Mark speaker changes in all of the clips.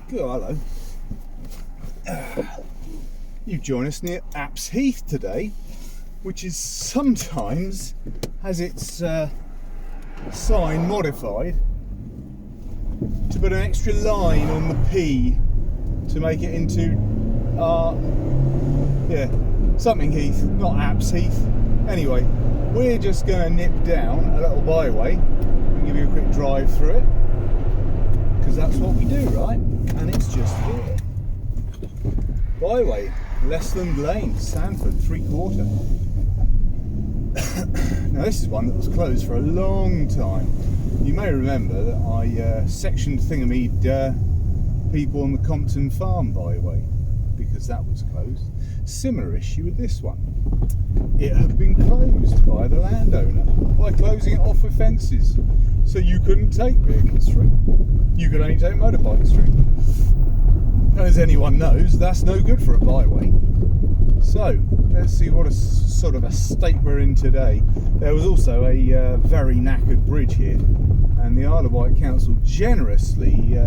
Speaker 1: Good, hello. You join us near Apse Heath today, which is sometimes has its sign modified to put an extra line on the P to make it into something Heath, not Apse Heath. Anyway, we're just going to nip down a little byway and give you a quick drive through it, because that's what we do, right? And it's just here. Byway, Lesland Lane, Sanford, 3/4. Now this is one that was closed for a long time. You may remember that I sectioned thingamied people on the Compton Farm byway because that was closed. Similar issue with this one. It had been closed by the landowner by closing it off with fences, so you couldn't take vehicles through. You could only take motorbikes through. As anyone knows, that's no good for a byway. So let's see what a sort of a state we're in today. There was also a very knackered bridge here, and the Isle of Wight Council generously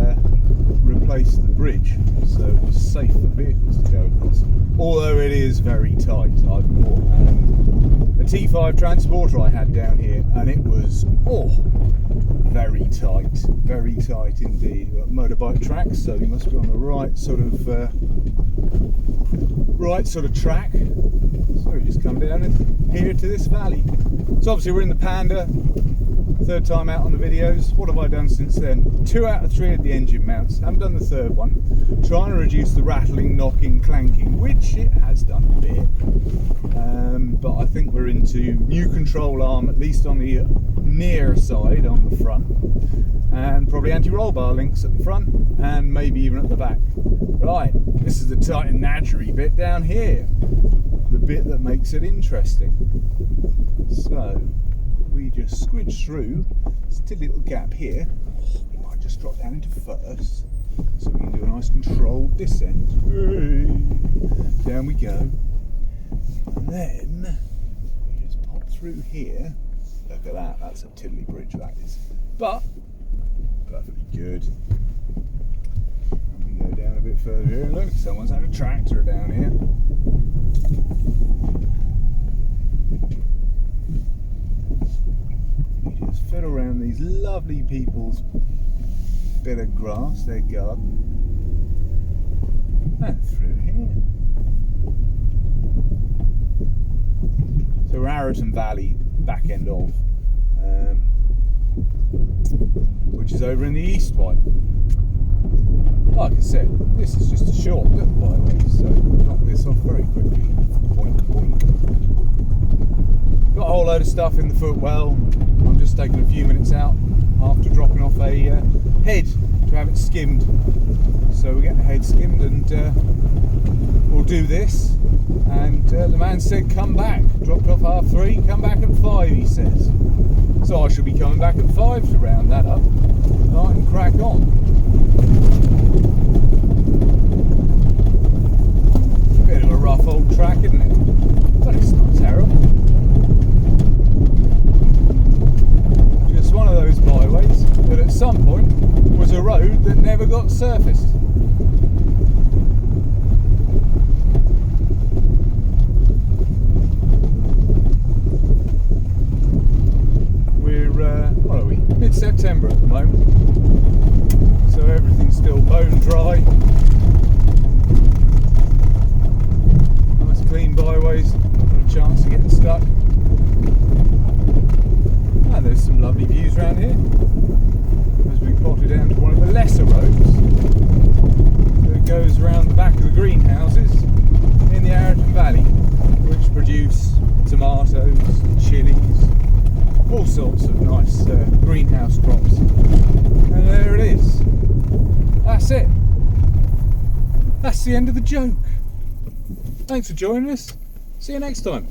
Speaker 1: replaced the bridge, so it was safe for vehicles to go across. Although it is very tight. I bought a T5 transporter I had down here, and it was very tight indeed. We've got motorbike tracks, so you must be on the right sort of track. So we just come down here to this valley. So obviously we're in the Panda. Third time out on the videos. What have I done since then? 2 out of 3 of the engine mounts. Haven't done the third one. Trying to reduce the rattling, knocking, clanking, which it has done a bit. But I think we're into new control arm, at least on the near side on the front, and probably anti-roll bar links at the front, and maybe even at the back. Right, this is the tight and natchery bit down here, the bit that makes it interesting. So we just squidge through this little gap here. We might just drop down into first, so we can do a nice controlled descent. Down we go. And then we just pop through here. Look at that, that's a tiddly bridge, that is. But perfectly good. And we go down a bit further here. Look, someone's had a tractor down here. We just fiddle around these lovely people's bit of grass, their garden. And through here. So we're Arroton Valley, back end of, which is over in the East Wight. Like I said, this is just a short little byway, so knock this off very quickly. Boink, boink. Got a whole load of stuff in the footwell. I'm just taking a few minutes out after dropping off a head to have it skimmed. So we're getting the head skimmed, and we'll do this. And the man said come back, dropped off 3:30, come back at 5, he says. So I shall be coming back at 5 to round that up, and I can crack on. Bit of a rough old track, isn't it? But it's not terrible. Just one of those byways that at some point was a road that never got surfaced. What are we? Mid-September at the moment, so everything's still bone dry. Nice clean byways, not a chance of getting stuck. And there's some lovely views around here as we potted down to one of the lesser roads that goes around the back of the greenhouses in the Arroton Valley, which produce tomatoes, chilies, all sorts of nice greenhouse crops. And there it is. That's it. That's the end of the joke. Thanks for joining us. See you next time.